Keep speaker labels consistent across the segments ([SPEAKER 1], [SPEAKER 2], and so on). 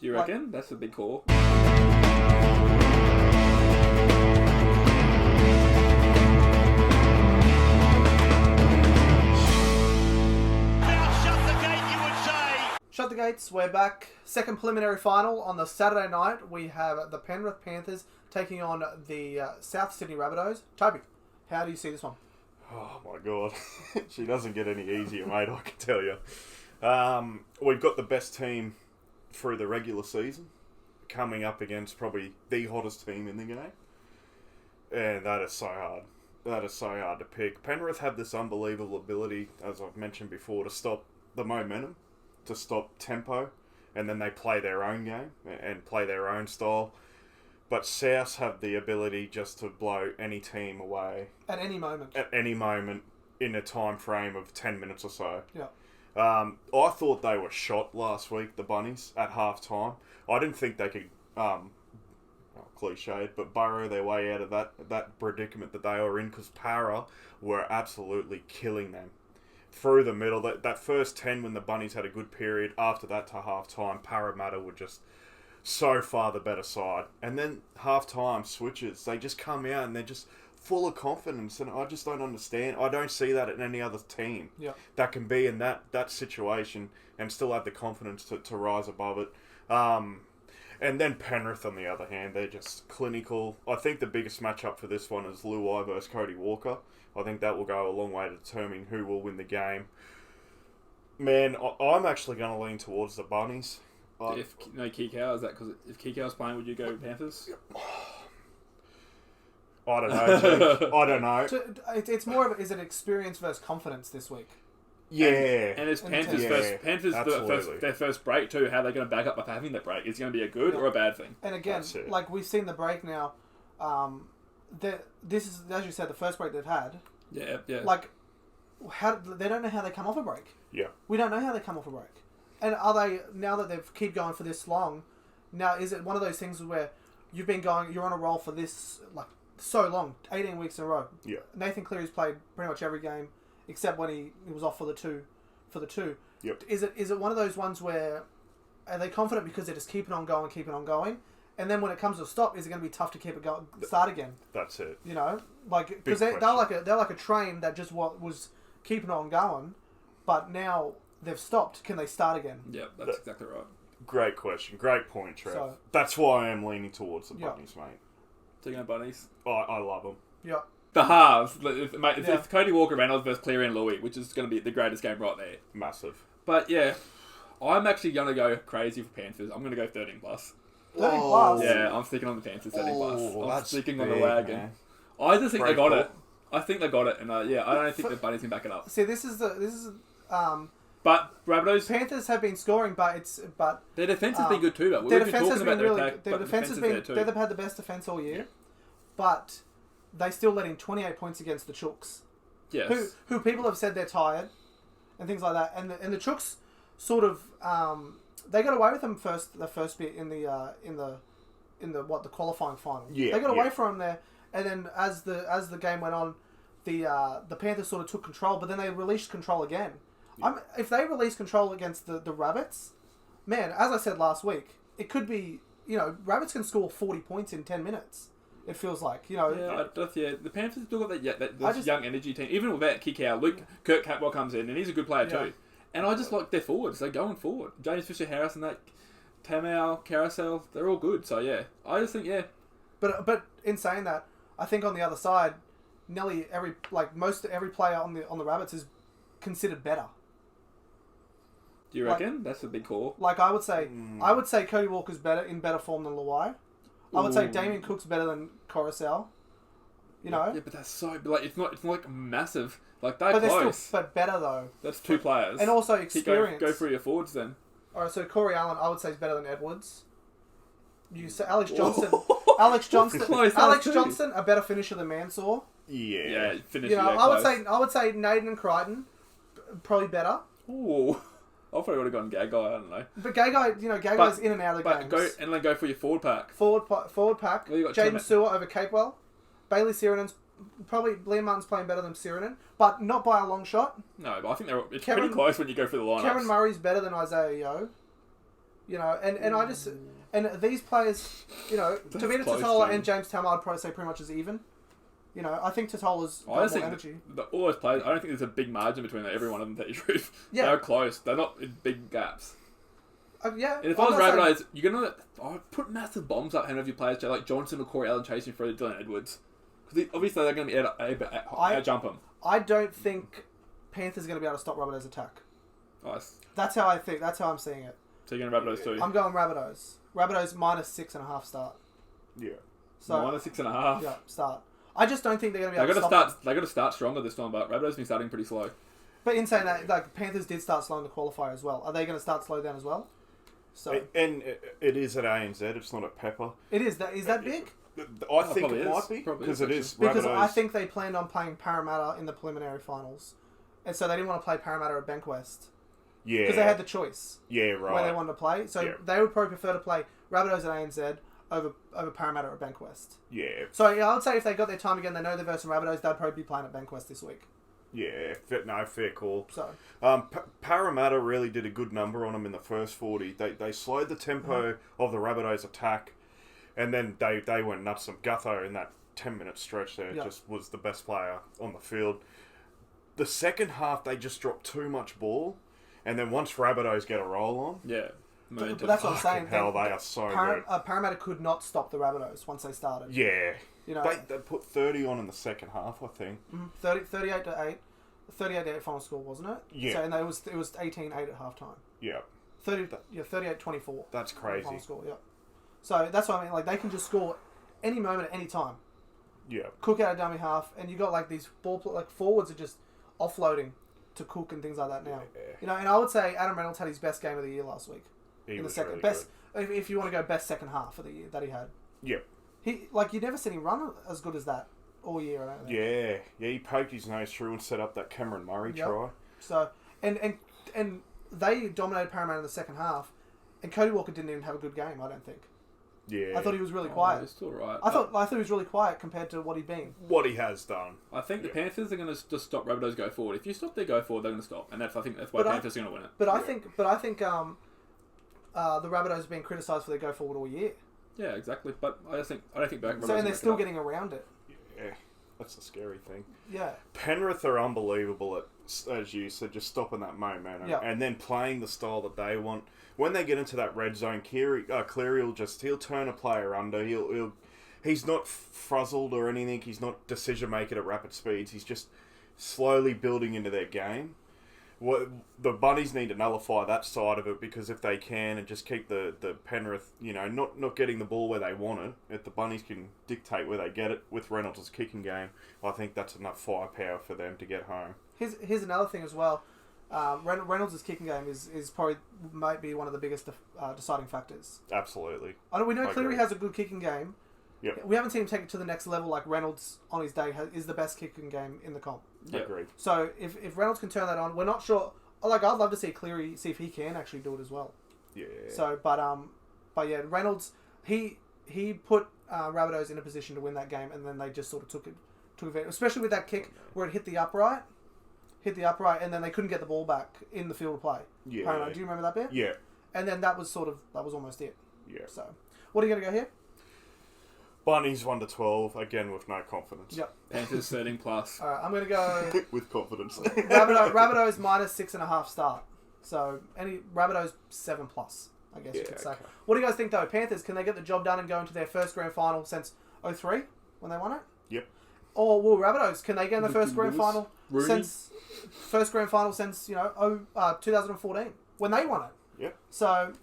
[SPEAKER 1] Do you reckon? That's a big call.
[SPEAKER 2] Shut the gates, we're back. Second preliminary final on the Saturday night. We have the Penrith Panthers taking on the South Sydney Rabbitohs. Toby, how do you see this one?
[SPEAKER 3] Oh my god. She doesn't get any easier, mate, I can tell you. We've got the best team through the regular season coming up against probably the hottest team in the game. And that is so hard. That is so hard to pick. Penrith have this unbelievable ability, as I've mentioned before, to stop the momentum, to stop tempo, and then they play their own game and play their own style. But South have the ability just to blow any team away
[SPEAKER 2] At any moment.
[SPEAKER 3] At any moment in a time frame of 10 minutes or so.
[SPEAKER 2] Yeah.
[SPEAKER 3] I thought they were shot last week, the Bunnies, at half time. I didn't think they could, cliched, but burrow their way out of that predicament that they were in, because Para were absolutely killing them. Through the middle, that first 10 when the Bunnies had a good period, after that to half-time, Parramatta were just so far the better side. And then half-time switches, they just come out and they're just full of confidence, and I just don't understand. I don't see that in any other team that can be in that situation and still have the confidence to rise above it. And then Penrith, on the other hand, they're just clinical. I think the biggest matchup for this one is Luai versus Cody Walker. I think that will go a long way to determining who will win the game. Man, I'm actually going to lean towards the Bunnies.
[SPEAKER 1] If no Kikau, is that because if Kikau's playing, would you go Panthers?
[SPEAKER 3] I don't know, G. I don't know.
[SPEAKER 2] It's more of is it experience versus confidence this week?
[SPEAKER 3] Yeah.
[SPEAKER 1] And it's Panthers their first break too. How they're going to back up by having that break? Is it going to be a good or a bad thing?
[SPEAKER 2] And again, like we've seen the break now, this is, as you said, the first break they've had.
[SPEAKER 1] Yeah.
[SPEAKER 2] Like, how they don't know how they come off a break.
[SPEAKER 3] Yeah.
[SPEAKER 2] We don't know how they come off a break. And are they, now that they've keep going for this long, now is it one of those things where you've been going, you're on a roll for this, like, so long, 18 weeks in a row.
[SPEAKER 3] Yeah.
[SPEAKER 2] Nathan Cleary's played pretty much every game, except when he was off for the two.
[SPEAKER 3] Yep.
[SPEAKER 2] Is it one of those ones where, are they confident because they're just keeping on going? And then when it comes to a stop, is it going to be tough to keep it going, start again?
[SPEAKER 3] That's it.
[SPEAKER 2] You know, like because they're like a train that just was keeping on going, but now they've stopped. Can they start again?
[SPEAKER 1] Yeah, that's exactly right.
[SPEAKER 3] Great question. Great point, Trev.
[SPEAKER 2] So,
[SPEAKER 3] that's why I am leaning towards the Bunnies, mate.
[SPEAKER 1] Taking on Bunnies.
[SPEAKER 3] I love them.
[SPEAKER 2] Yeah.
[SPEAKER 1] The halves, it's Cody Walker, Reynolds versus Cleary and Louis, which is going to be the greatest game right there.
[SPEAKER 3] Massive.
[SPEAKER 1] But yeah, I'm actually going to go crazy for Panthers. I'm going to go 13 plus.
[SPEAKER 2] 30 plus.
[SPEAKER 1] Yeah, I'm sticking on the Panthers 30 plus. I'm sticking on the
[SPEAKER 3] big,
[SPEAKER 1] wagon.
[SPEAKER 3] Man.
[SPEAKER 1] I just think they got it. I think they got it, and I don't think the Bunnies can back it up.
[SPEAKER 2] See, this is
[SPEAKER 1] But Rabbitohs,
[SPEAKER 2] Panthers have been scoring, but
[SPEAKER 1] their defense has been good too. But
[SPEAKER 2] their
[SPEAKER 1] we've been
[SPEAKER 2] defense has
[SPEAKER 1] talking
[SPEAKER 2] been
[SPEAKER 1] about their
[SPEAKER 2] really.
[SPEAKER 1] attack.
[SPEAKER 2] Their defense has been. They've had the best defense all year, but they still let in 28 points against the Chooks.
[SPEAKER 1] Yes.
[SPEAKER 2] Who people have said they're tired, and things like that. And the Chooks sort of they got away with them the first bit in the qualifying final.
[SPEAKER 3] Yeah,
[SPEAKER 2] they got away from them there, and then as the game went on, the Panthers sort of took control, but then they released control again. Yeah. If they release control against the Rabbits, man, as I said last week, it could be, Rabbits can score 40 points in 10 minutes. It feels like,
[SPEAKER 1] Yeah, the Panthers still got that young energy team. Even without Kikau, Kurt Catwell comes in, and he's a good player too. And I just like their forwards. They're going forward. James Fisher-Harris and that Tamau, Carousel, they're all good. So yeah, I just think
[SPEAKER 2] But in saying that, I think on the other side, nearly every player on the Rabbits is considered better.
[SPEAKER 1] Do you reckon? That's a big call.
[SPEAKER 2] Like I would say Cody Walker's in better form than Luai. I would say Damien Cook's better than Carousel.
[SPEAKER 1] Yeah, but that's so it's not like massive. Like they're close.
[SPEAKER 2] But better though.
[SPEAKER 1] That's two players.
[SPEAKER 2] And also experience.
[SPEAKER 1] Go through your forwards then.
[SPEAKER 2] Alright, so Corey Allen I would say is better than Edwards. You say Alex Johnston. Alex Johnston, a better finisher than Mansour.
[SPEAKER 1] Yeah, finisher.
[SPEAKER 2] I would say Naden and Crichton probably better.
[SPEAKER 1] Ooh. I probably would have gone Gagai, I don't know.
[SPEAKER 2] But Gagai's in and out of the games.
[SPEAKER 1] Go for your forward pack.
[SPEAKER 2] Forward pack. Jaden Sewer over Capewell. Bailey Sirenen's probably Liam Martin's playing better than Sirenen, but not by a long shot.
[SPEAKER 1] No, but I think it's pretty close when you go for the lineups.
[SPEAKER 2] Cameron Murray's better than Isaiah Yeo. You know, and I just... And these players, you know, Tavita
[SPEAKER 1] close,
[SPEAKER 2] Totola
[SPEAKER 1] dude.
[SPEAKER 2] and James Tamar, I'd probably say pretty much as even. You know, I think Totola's
[SPEAKER 1] I
[SPEAKER 2] got
[SPEAKER 1] just
[SPEAKER 2] more
[SPEAKER 1] think
[SPEAKER 2] energy.
[SPEAKER 1] all those players, I don't think there's a big margin between every one of them, to tell you the truth.
[SPEAKER 2] Yeah.
[SPEAKER 1] They're close. They're not in big gaps.
[SPEAKER 2] Yeah.
[SPEAKER 1] And if I was Rabbitohs, you're going to... I'd put massive bombs up hand of your players, like Johnson or Corey Allen chasing for Dylan Edwards. Because obviously they're going to be able to jump him.
[SPEAKER 2] I don't think Panthers are going to be able to stop Rabbitohs' attack.
[SPEAKER 1] Nice.
[SPEAKER 2] That's how I think. That's how I'm seeing it.
[SPEAKER 1] So you're going to Rabbitohs too?
[SPEAKER 2] I'm going Rabbitohs. Rabbitohs minus 6.5 start.
[SPEAKER 3] Yeah.
[SPEAKER 2] So
[SPEAKER 1] minus 6.5.
[SPEAKER 2] Yeah, start. I just don't think they're going to be able to stop
[SPEAKER 1] They got to start stronger this time, but Rabbitohs been starting pretty slow.
[SPEAKER 2] But in saying that, like Panthers did start slow in the qualifier as well. Are they going to start slow down as well? So
[SPEAKER 3] And it is at ANZ. It's not at Pepper.
[SPEAKER 2] it is that. Is that big?
[SPEAKER 3] I think
[SPEAKER 1] probably
[SPEAKER 3] it
[SPEAKER 1] is.
[SPEAKER 3] might be
[SPEAKER 1] Probably
[SPEAKER 3] because
[SPEAKER 1] is,
[SPEAKER 3] it is.
[SPEAKER 2] Because
[SPEAKER 3] Rabbitohs.
[SPEAKER 2] I think they planned on playing Parramatta in the preliminary finals, and so they didn't want to play Parramatta at Bankwest
[SPEAKER 3] Yeah.
[SPEAKER 2] because they had the choice
[SPEAKER 3] Yeah. Right.
[SPEAKER 2] where they wanted to play. So
[SPEAKER 3] Yeah.
[SPEAKER 2] they would probably prefer to play Rabbitohs at ANZ over Parramatta at Bankwest.
[SPEAKER 3] Yeah.
[SPEAKER 2] So yeah, I would say if they got their time again, they know they're versus Rabbitohs, they'd probably be playing at Bankwest this week.
[SPEAKER 3] Yeah. Fair call.
[SPEAKER 2] So
[SPEAKER 3] Parramatta really did a good number on them in the first 40. They slowed the tempo of the Rabbitohs' attack, and then they went nuts. Some Gutho in that 10-minute stretch there just was the best player on the field. The second half, they just dropped too much ball, and then once Rabbitohs get a roll on,
[SPEAKER 1] Yeah.
[SPEAKER 2] but that's what I'm saying.
[SPEAKER 3] hell, they are so good.
[SPEAKER 2] Parramatta could not stop the Rabbitohs once they started.
[SPEAKER 3] Yeah.
[SPEAKER 2] You know,
[SPEAKER 3] They put 30 on in the second half, I think.
[SPEAKER 2] 38 to 8. 38 to 8 final score, wasn't it?
[SPEAKER 3] Yeah.
[SPEAKER 2] So, and it was 18-8 at halftime.
[SPEAKER 3] Yeah.
[SPEAKER 2] 38-24.
[SPEAKER 3] That's crazy.
[SPEAKER 2] Final score, yeah. So that's what I mean. Like they can just score any moment at any time.
[SPEAKER 3] Yeah.
[SPEAKER 2] Cook out a dummy half, and you got like these forwards are just offloading to Cook and things like that now.
[SPEAKER 3] Yeah.
[SPEAKER 2] You know, and I would say Adam Reynolds had his best game of the year last week.
[SPEAKER 3] He
[SPEAKER 2] in the
[SPEAKER 3] was
[SPEAKER 2] second
[SPEAKER 3] really
[SPEAKER 2] best, if you want to go best second half of the year that he had.
[SPEAKER 3] Yeah.
[SPEAKER 2] He you'd never seen him run as good as that all year. I don't think.
[SPEAKER 3] Yeah. Yeah, he poked his nose through and set up that Cameron Murray try.
[SPEAKER 2] So and they dominated Parramatta in the second half, and Cody Walker didn't even have a good game. I don't think.
[SPEAKER 3] Yeah.
[SPEAKER 2] I thought he was really quiet.
[SPEAKER 1] He's still right.
[SPEAKER 2] I thought he was really quiet compared to what he'd been.
[SPEAKER 3] What he has done.
[SPEAKER 1] I think the Panthers are going to just stop Rabbitohs go forward. If you stop their go forward, they're going to stop, and I think that's why Panthers are going to win it.
[SPEAKER 2] But I think the Rabbitohs have been criticised for their go forward all year.
[SPEAKER 1] Yeah, exactly. But I don't think Rabbitohs.
[SPEAKER 2] So and they're still getting around it.
[SPEAKER 3] Yeah. That's the scary thing.
[SPEAKER 2] Yeah.
[SPEAKER 3] Penrith are unbelievable at, as you said, just stopping that momentum and then playing the style that they want. When they get into that red zone, Cleary he'll turn a player under. He's not frazzled or anything. He's not decision making at rapid speeds. He's just slowly building into their game. What the Bunnies need to nullify that side of it, because if they can and just keep the Penrith, not getting the ball where they want it, if the Bunnies can dictate where they get it with Reynolds' kicking game, I think that's enough firepower for them to get home.
[SPEAKER 2] Here's another thing as well. Reynolds' kicking game is probably might be one of the biggest deciding factors.
[SPEAKER 3] Absolutely.
[SPEAKER 2] We know Cleary has a good kicking game.
[SPEAKER 3] Yep.
[SPEAKER 2] We haven't seen him take it to the next level like Reynolds on his day is the best kicking game in the comp.
[SPEAKER 1] Yep.
[SPEAKER 3] Agreed.
[SPEAKER 2] So if Reynolds can turn that on, we're not sure. Like I'd love to see Cleary see if he can actually do it as well.
[SPEAKER 3] Yeah.
[SPEAKER 2] So but yeah, Reynolds he put Rabbitohs in a position to win that game, and then they just sort of took advantage, especially with that kick where it hit the upright, and then they couldn't get the ball back in the field of play.
[SPEAKER 3] Yeah.
[SPEAKER 2] Do you remember that bit?
[SPEAKER 3] Yeah.
[SPEAKER 2] And then that was almost it.
[SPEAKER 3] Yeah.
[SPEAKER 2] So what are you going to go here?
[SPEAKER 3] Bunnies 1-12, again with no confidence.
[SPEAKER 2] Yep.
[SPEAKER 1] Panthers 13 plus.
[SPEAKER 2] All right, I'm going to go
[SPEAKER 3] With confidence.
[SPEAKER 2] Rabbitohs minus 6.5 start. So Rabbitohs 7+, I guess you could say.
[SPEAKER 3] Okay.
[SPEAKER 2] What do you guys think though? Panthers, can they get the job done and go into their first grand final since 2003 when they won it?
[SPEAKER 3] Yep.
[SPEAKER 2] Or will Rabbitohs, can they get in the first grand
[SPEAKER 1] Lewis?
[SPEAKER 2] final
[SPEAKER 1] Rooney?
[SPEAKER 2] since 2014 when they won it?
[SPEAKER 3] Yep.
[SPEAKER 2] So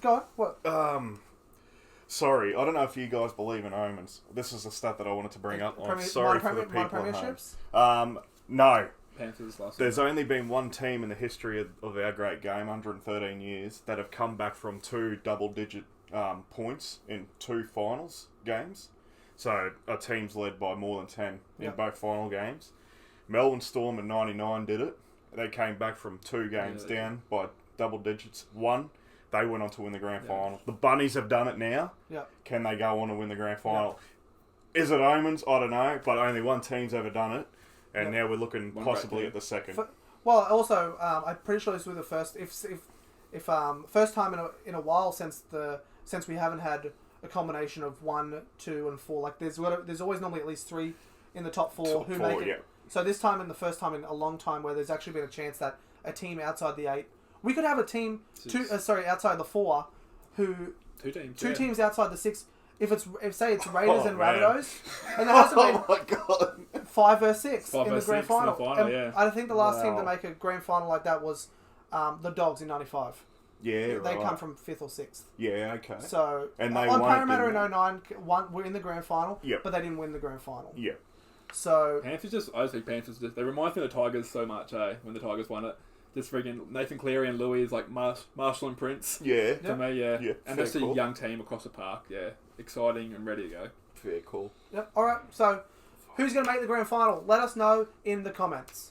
[SPEAKER 2] go on. What?
[SPEAKER 3] Sorry, I don't know if you guys believe in omens. This is a stat that I wanted to bring up. I'm sorry for the people at home. No.
[SPEAKER 1] Panthers last
[SPEAKER 3] There's only been one team in the history of our great game, 113 years, that have come back from 2 double-digit points in 2 finals games. So a team's led by more than 10 in both final games. Melbourne Storm in 99 did it. They came back from 2 games down by double digits. 1. They went on to win the grand final. The Bunnies have done it now.
[SPEAKER 2] Yeah.
[SPEAKER 3] Can they go on and win the grand final? Is it omens? I don't know, but only one team's ever done it, and now we're looking possibly at the second.
[SPEAKER 2] Well, also, I'm pretty sure this was the first. if first time in a while since we haven't had a combination of 1, 2, and 4. Like there's always normally at least 3 in the top 4 who make it. Yeah. So this time, the first time in a long time, where there's actually been a chance that a team outside the 8, we could have a team outside the 4, who two teams outside the 6. If say it's Raiders and Rabbitohs, and there hasn't been 5 versus 6 in the grand final. I think the last team to make a grand final like that was the Dogs in '95.
[SPEAKER 3] Yeah,
[SPEAKER 2] they come from 5th or 6th.
[SPEAKER 3] Yeah, okay.
[SPEAKER 2] So
[SPEAKER 3] and they
[SPEAKER 2] on Parramatta in 09 were in the grand final, but they didn't win the grand final.
[SPEAKER 3] Yeah.
[SPEAKER 2] So
[SPEAKER 1] Panthers I think Panthers they remind me of the Tigers so much, when the Tigers won it. Just freaking Nathan Cleary and Louis is like Marshall and Prince.
[SPEAKER 3] Yeah.
[SPEAKER 1] To me, yeah. And that's
[SPEAKER 3] cool.
[SPEAKER 1] a young team across the park, exciting and ready to go.
[SPEAKER 3] Very cool.
[SPEAKER 2] Yep. All right. So, who's going to make the grand final? Let us know in the comments.